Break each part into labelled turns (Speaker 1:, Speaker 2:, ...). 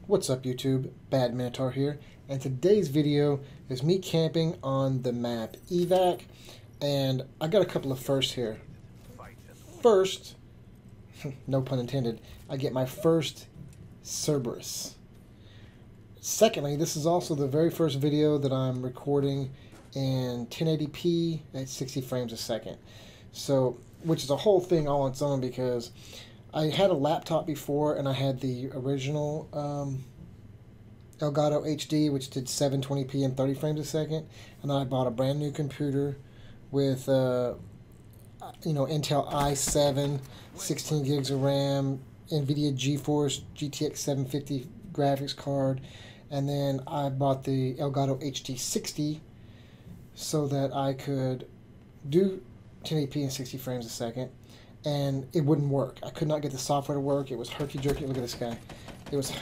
Speaker 1: What's up YouTube, Bad Minotaur here, and today's video is me camping on the map Evac, and I got a couple of firsts here. First, no pun intended, I get my first Cerberus. Secondly, this is also the very first video that I'm recording in 1080p at 60 frames a second. So, which is a whole thing all on its own because I had a laptop before and I had the original Elgato HD, which did 720p and 30 frames a second, and then I bought a brand new computer with Intel i7, 16 gigs of RAM, NVIDIA GeForce GTX 750 graphics card, and then I bought the Elgato HD 60 so that I could do 1080p and 60 frames a second, and it wouldn't work. I could not get the software to work. It was herky-jerky. Look at this guy. It was...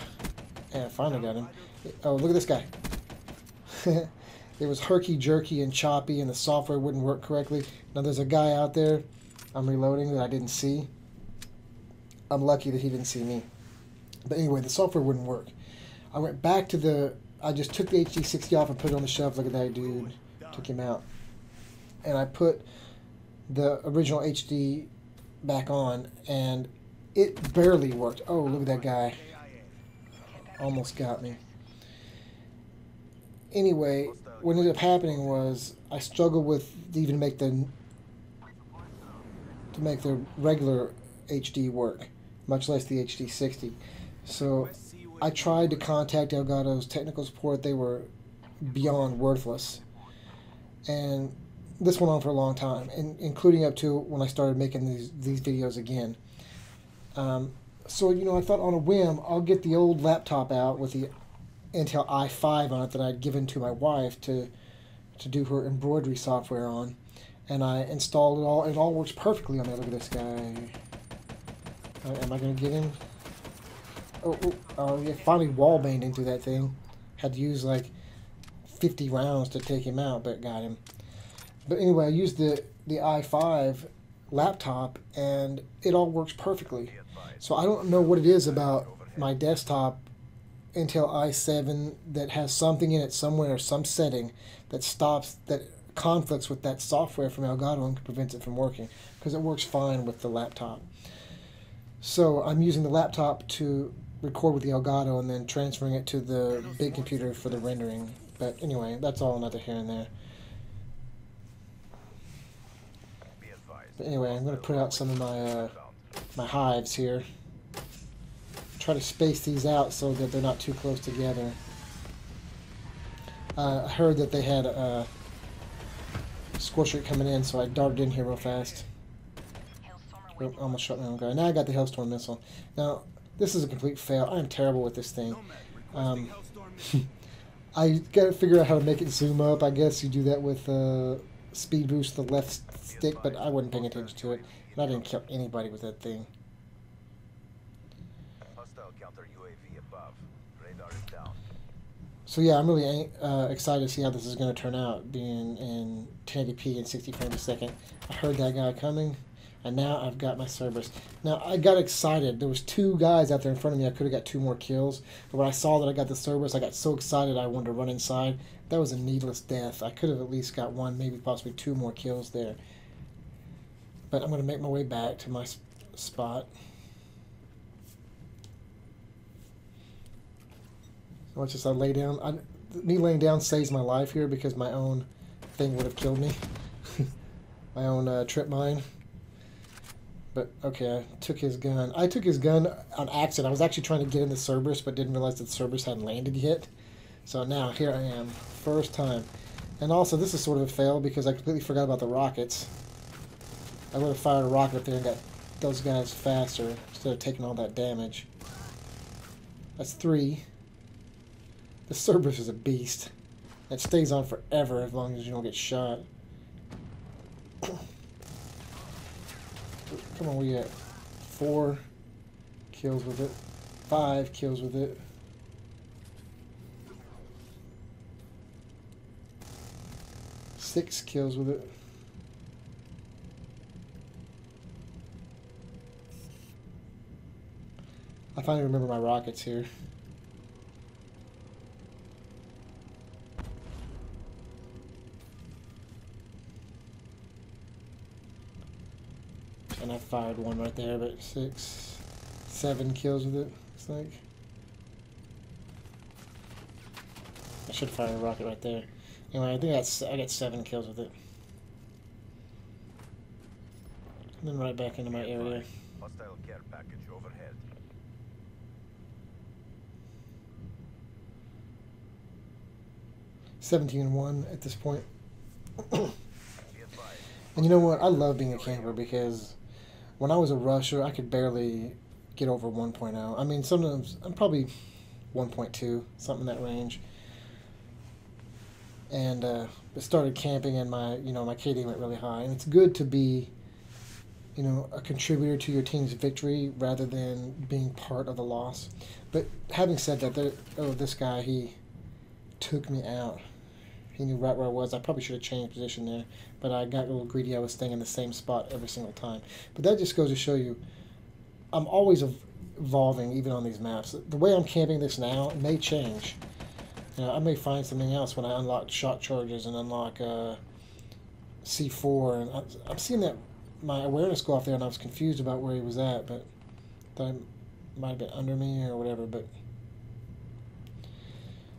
Speaker 1: And I finally got him. Oh, look at this guy. It was herky-jerky and choppy, and the software wouldn't work correctly. Now, there's a guy out there I'm reloading that I didn't see. I'm lucky that he didn't see me. But anyway, the software wouldn't work. I went back to the... I just took the HD60 off and put it on the shelf. Look at that dude. Took him out. And I put the original HD back on, and it barely worked. Oh, look at that guy. Almost got me. Anyway, what ended up happening was I struggled with even to make the regular HD work, much less the HD60. So I tried to contact Elgato's technical support. They were beyond worthless. And this went on for a long time, including up to when I started making these videos again. So, I thought on a whim, I'll get the old laptop out with the Intel i5 on it that I'd given to my wife to do her embroidery software on. And I installed it all. It all works perfectly on there. Look at this guy. Am I going to get him? Oh, yeah, finally wall-banged into that thing. Had to use like 50 rounds to take him out, but got him. But anyway, I used the i5 laptop, and it all works perfectly. So I don't know what it is about my desktop Intel i7 that has something in it somewhere, some setting that conflicts with that software from Elgato and prevents it from working, because it works fine with the laptop. So I'm using the laptop to record with the Elgato and then transferring it to the big computer for the rendering. But anyway, that's all another here and there. But anyway, I'm going to put out some of my hives here. Try to space these out so that they're not too close together. I heard that they had a scorcher coming in, so I darted in here real fast. Oh, almost shot my own guy. Now I got the Hailstorm missile. Now, this is a complete fail. I am terrible with this thing. I gotta figure out how to make it zoom up. I guess you do that with speed boost the left stick, but I wasn't paying attention to it, and I didn't kill anybody with that thing. So yeah, I'm really excited to see how this is going to turn out, being in 1080p and 60 frames a second. I heard that guy coming, and now I've got my Cerberus. Now, I got excited. There was two guys out there in front of me. I could have got 2 more kills, but when I saw that I got the Cerberus, I got so excited I wanted to run inside. That was a needless death. I could have at least got 1, maybe possibly 2 more kills there. But I'm going to make my way back to my spot. Once just I lay down, me laying down saves my life here because my own thing would have killed me. My own trip mine. But okay, I took his gun. I took his gun on accident. I was actually trying to get in the Cerberus, but didn't realize that the Cerberus hadn't landed yet. So now here I am, first time. And also this is sort of a fail because I completely forgot about the rockets. I would have fired a rocket up there and got those guys faster instead of taking all that damage. That's 3. The Cerberus is a beast. It stays on forever as long as you don't get shot. Come on, we at 4 kills with it. 5 kills with it. 6 kills with it. I finally remember my rockets here. and I fired one right there, but 6, 7 kills with it, looks like. I should fire a rocket right there. Anyway, I think I got 7 kills with it. And then right back into my area.
Speaker 2: Hostile care package overhead.
Speaker 1: 17-1 at this point. And you know what? I love being a camper because when I was a rusher, I could barely get over 1.0. I mean, sometimes I'm probably 1.2, something in that range. And I started camping, and my KD went really high. And it's good to be, a contributor to your team's victory rather than being part of the loss. But having said that, this guy, he took me out. He knew right where I was. I probably should have changed position there, but I got a little greedy. I was staying in the same spot every single time. But that just goes to show you, I'm always evolving, even on these maps. The way I'm camping this now may change. I may find something else when I unlock shock charges and unlock C4. And I'm seeing that my awareness go off there, and I was confused about where he was at, but thought he might have been under me or whatever. But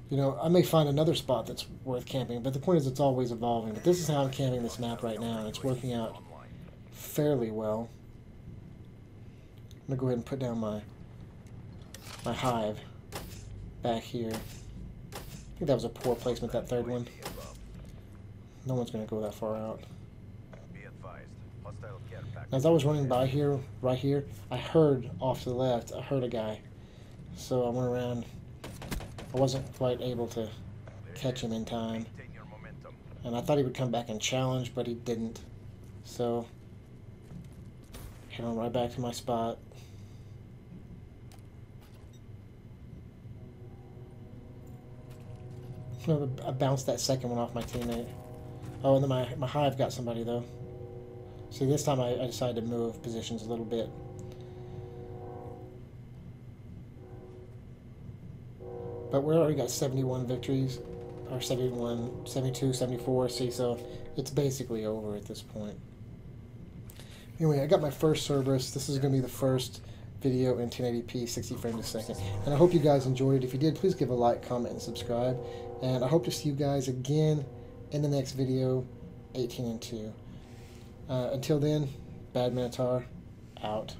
Speaker 1: I may find another spot that's worth camping, but the point is it's always evolving. But this is how I'm camping this map right now, and it's working out fairly well. I'm going to go ahead and put down my hive back here. I think that was a poor placement, that third one. No one's going to go that far out. As I was running by here, right here, I heard off to the left, I heard a guy. So I went around. I wasn't quite able to catch him in time. And I thought he would come back and challenge, but he didn't. So, head on right back to my spot. I bounced that second one off my teammate. Oh, and then my hive got somebody, though. See, this time I decided to move positions a little bit. But we already got 71 victories, or 71, 72, 74, see, so it's basically over at this point. Anyway, I got my first Cerberus. This is going to be the first video in 1080p, 60 frames a second. And I hope you guys enjoyed it. If you did, please give a like, comment, and subscribe. And I hope to see you guys again in the next video, 18-2. Until then, Bad Minotaur, out.